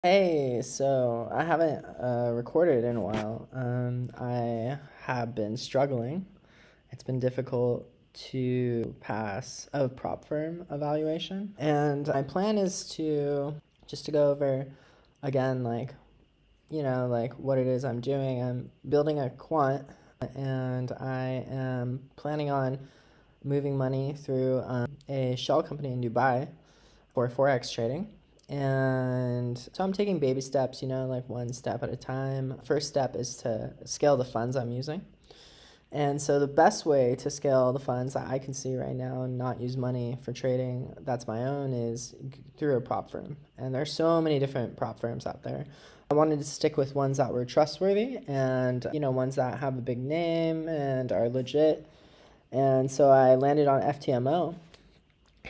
Hey, so I haven't recorded in a while. I have been struggling. It's been difficult to pass a prop firm evaluation. And my plan is to just to go over again, like what it is I'm doing. I'm building a quant and I am planning on moving money through a shell company in Dubai for forex trading. And so I'm taking baby steps, like one step at a time. First step is to scale the funds I'm using. And so the best way to scale the funds that I can see right now and not use money for trading that's my own is through a prop firm. And there's so many different prop firms out there. I wanted to stick with ones that were trustworthy and, ones that have a big name and are legit. And so I landed on FTMO.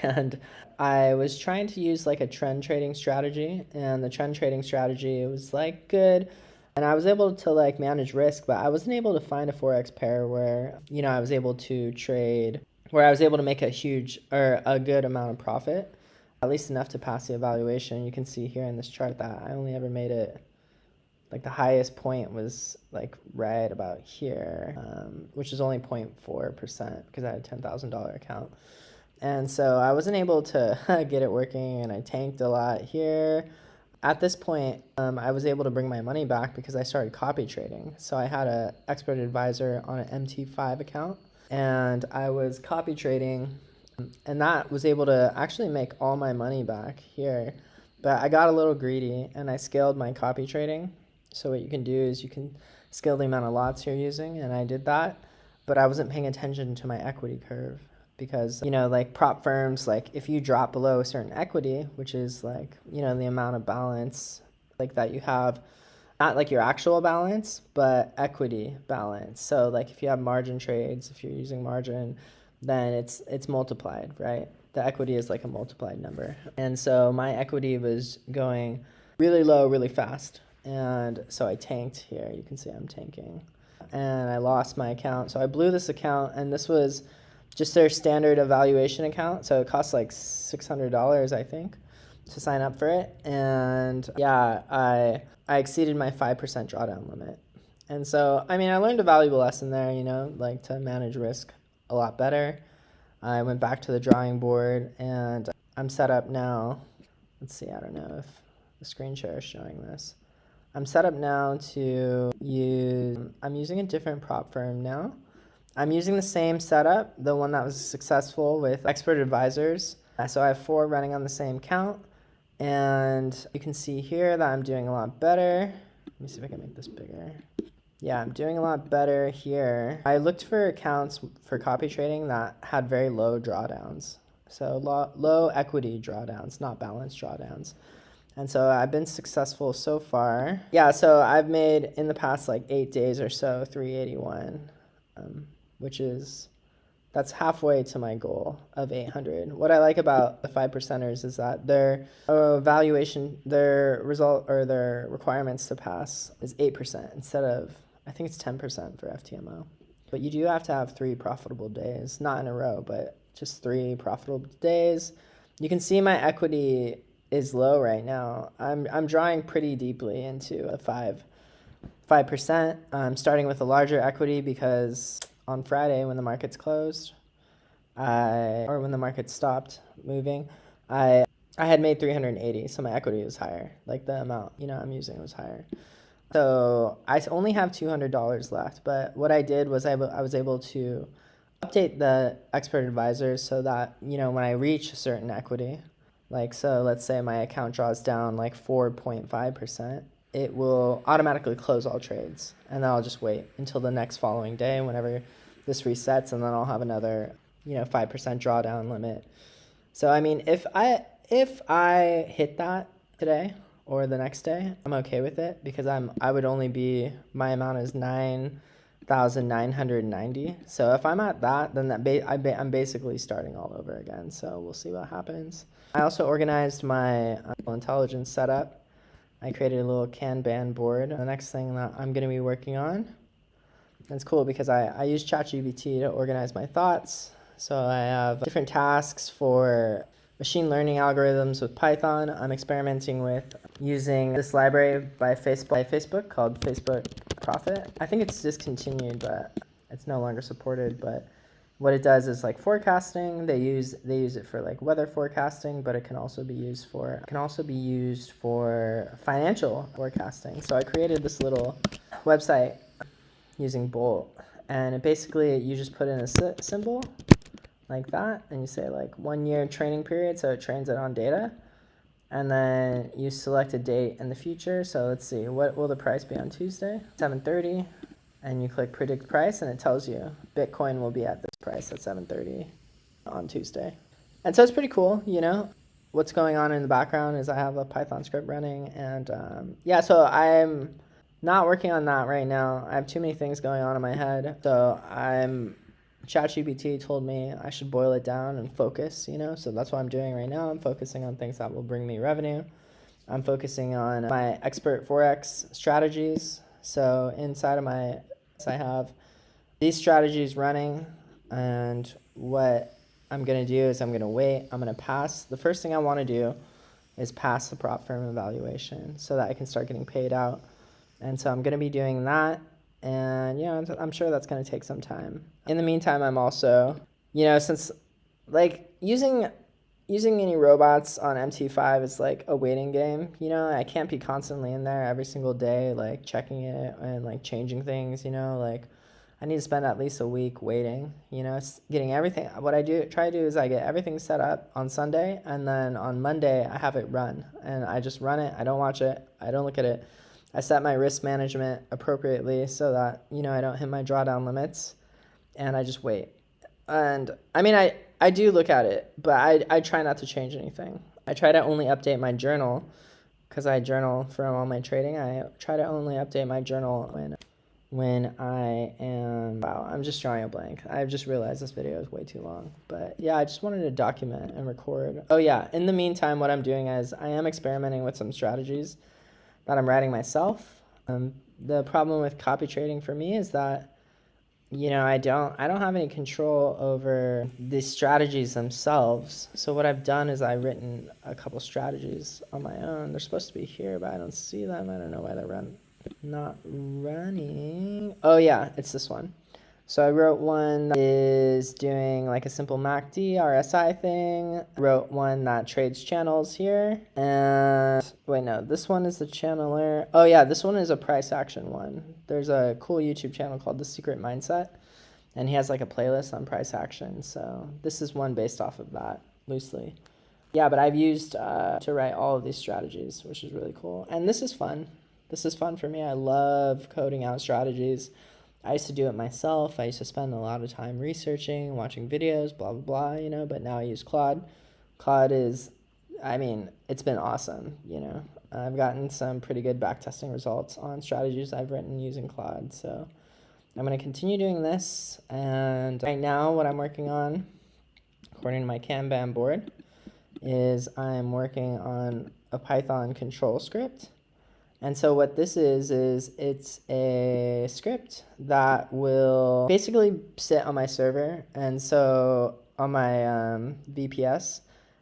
And I was trying to use like a trend trading strategy, and the trend trading strategy was like good. And I was able to like manage risk, but I wasn't able to find a forex pair where, I was able to trade, where I was able to make a huge or a good amount of profit, at least enough to pass the evaluation. You can see here in this chart that I only ever made it, like the highest point was like right about here, which is only 0.4% because I had a $10,000 account. And so I wasn't able to get it working, and I tanked a lot here. At this point, I was able to bring my money back because I started copy trading. So I had an expert advisor on an MT5 account, and I was copy trading, and that was able to actually make all my money back here. But I got a little greedy, and I scaled my copy trading. So what you can do is you can scale the amount of lots you're using, and I did that. But I wasn't paying attention to my equity curve because, like prop firms, like if you drop below a certain equity, which is like, the amount of balance like that you have, not like your actual balance, but equity balance. So like if you have margin trades, if you're using margin, then it's multiplied, right? The equity is like a multiplied number. And so my equity was going really low, really fast. And so I tanked here. You can see I'm tanking. And I lost my account. So I blew this account, and this was just their standard evaluation account. So it costs like $600, I think, to sign up for it. And yeah, I exceeded my 5% drawdown limit. And so, I mean, I learned a valuable lesson there, like to manage risk a lot better. I went back to the drawing board, and I'm set up now. Let's see, I don't know if the screen share is showing this. I'm set up now to I'm using a different prop firm now. I'm using the same setup, the one that was successful with expert advisors. So I have 4 running on the same account, and you can see here that I'm doing a lot better. Let me see if I can make this bigger. Yeah, I'm doing a lot better here. I looked for accounts for copy trading that had very low drawdowns. So low equity drawdowns, not balanced drawdowns. And so I've been successful so far. Yeah, so I've made in the past like 8 days or so 381, which is, that's halfway to my goal of 800. What I like about the 5%ers is that their evaluation, their result or their requirements to pass is 8% instead of, I think it's 10% for FTMO. But you do have to have 3 profitable days, not in a row, but just 3 profitable days. You can see my equity is low right now. I'm drawing pretty deeply into a 5%. I'm starting with a larger equity because on Friday when the markets closed, or when the market stopped moving, I had made 380, so my equity was higher. Like the amount I'm using was higher. So I only have $200 left, but what I did was I was able to update the expert advisors so that when I reach a certain equity, like so let's say my account draws down like 4.5%, it will automatically close all trades, and then I'll just wait until the next following day whenever this resets, and then I'll have another 5% drawdown limit. So I mean, if I hit that today or the next day, I'm okay with it because I would only be, my amount is 9,990. So if I'm at that, then I'm basically starting all over again. So we'll see what happens. I also organized my intelligence setup. I created a little Kanban board. The next thing that I'm going to be working on, it's cool because I use ChatGPT to organize my thoughts. So I have different tasks for machine learning algorithms with Python. I'm experimenting with using this library by Facebook called Facebook Profit. I think it's discontinued, but it's no longer supported. But what it does is like forecasting. They use it for like weather forecasting, but it can also be used for financial forecasting. So I created this little website using Bolt, and it basically, you just put in a symbol like that, and you say like 1 year training period, so it trains it on data, and then you select a date in the future. So let's see, what will the price be on Tuesday? 7:30, and you click predict price, and it tells you Bitcoin will be at this price at 7:30 on Tuesday. And so it's pretty cool, you know. What's going on in the background is I have a Python script running, and yeah, so I'm not working on that right now. I have too many things going on in my head. So ChatGPT told me I should boil it down and focus, you know, so that's what I'm doing right now. I'm focusing on things that will bring me revenue. I'm focusing on my expert forex strategies. So inside of I have these strategies running, and what I'm going to do is I'm going to wait. I'm going to pass. The first thing I want to do is pass the prop firm evaluation so that I can start getting paid out. And so I'm going to be doing that. And, you know, I'm sure that's going to take some time. In the meantime, I'm also, you know, since like using any robots on MT5 is like a waiting game, you know, I can't be constantly in there every single day, like checking it and like changing things, you know, like I need to spend at least a week waiting, you know, getting everything. What I try to do is I get everything set up on Sunday, and then on Monday I have it run, and I just run it. I don't watch it. I don't look at it. I set my risk management appropriately so that, you know, I don't hit my drawdown limits, and I just wait. And I mean, I do look at it, but I try not to change anything. I try to only update my journal, because I journal from all my trading. I try to only update my journal when I am, wow, I'm just drawing a blank. I've just realized this video is way too long. But yeah, I just wanted to document and record. Oh yeah, in the meantime, what I'm doing is I am experimenting with some strategies that I'm writing myself. The problem with copy trading for me is that, you know, I don't have any control over the strategies themselves. So what I've done is I've written a couple strategies on my own. They're supposed to be here, but I don't see them. I don't know why they're not running. Oh yeah, it's this one. So I wrote one that is doing like a simple MACD RSI thing. I wrote one that trades channels here. And wait, no, this one is the channeler. Oh yeah, this one is a price action one. There's a cool YouTube channel called The Secret Mindset, and he has like a playlist on price action. So this is one based off of that loosely. Yeah, but I've used to write all of these strategies, which is really cool. And this is fun. This is fun for me. I love coding out strategies. I used to do it myself. I used to spend a lot of time researching, watching videos, blah, blah, blah, you know, but now I use Claude. Claude is, I mean, it's been awesome, you know. I've gotten some pretty good backtesting results on strategies I've written using Claude. So I'm going to continue doing this. And right now what I'm working on, according to my Kanban board, is I'm working on a Python control script. And so what this is it's a script that will basically sit on my server, and so on my VPS.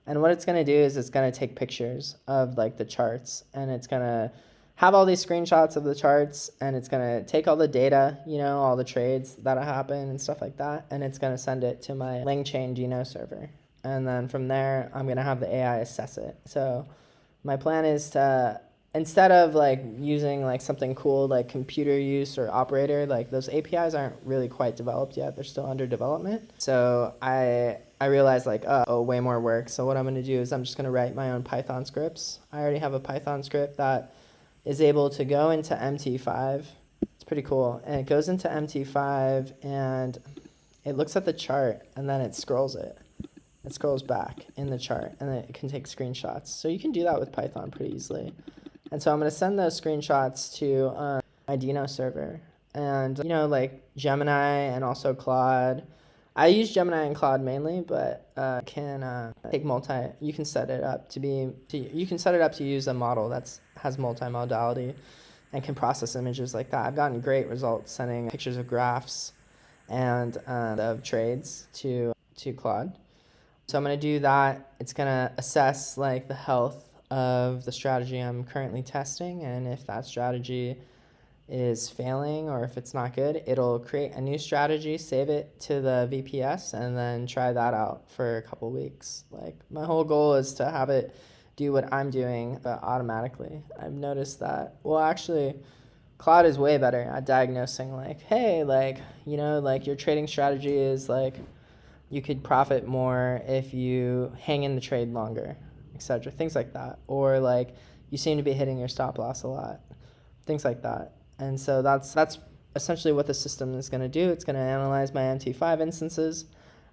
And what it's going to do is it's going to take pictures of like the charts, and it's going to have all these screenshots of the charts, and it's going to take all the data, you know, all the trades that happen and stuff like that, and it's going to send it to my LangChain server. And then from there, I'm going to have the AI assess it. So my plan is to, instead of like using like something cool like computer use or operator, like those APIs aren't really quite developed yet. They're still under development. So I realized like, oh, way more work. So what I'm going to do is I'm just going to write my own Python scripts. I already have a Python script that is able to go into MT5. It's pretty cool. And it goes into MT5 and it looks at the chart, and then it scrolls it. It scrolls back in the chart, and then it can take screenshots. So you can do that with Python pretty easily. And so I'm going to send those screenshots to my Dino server. And, you know, like Gemini and also Claude. I use Gemini and Claude mainly, but can take you can set it up to use a model that has multimodality and can process images like that. I've gotten great results sending pictures of graphs and of trades to Claude. So I'm going to do that. It's going to assess like the health of the strategy I'm currently testing, and if that strategy is failing or if it's not good, it'll create a new strategy, save it to the VPS, and then try that out for a couple weeks. Like, my whole goal is to have it do what I'm doing, but automatically. I've noticed that, well, actually, Claude is way better at diagnosing, like, hey, like, you know, like your trading strategy is like, you could profit more if you hang in the trade longer, etc. Things like that. Or like, you seem to be hitting your stop loss a lot. Things like that. And so that's essentially what the system is going to do. It's going to analyze my MT5 instances,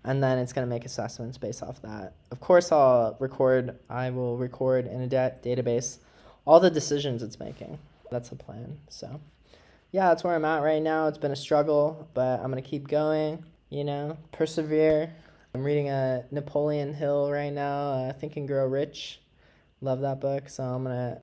and then it's going to make assessments based off that. Of course, I will record in a database all the decisions it's making. That's the plan. So yeah, that's where I'm at right now. It's been a struggle, but I'm going to keep going, you know, persevere. I'm reading a Napoleon Hill right now, Think and Grow Rich. Love that book, so I'm going to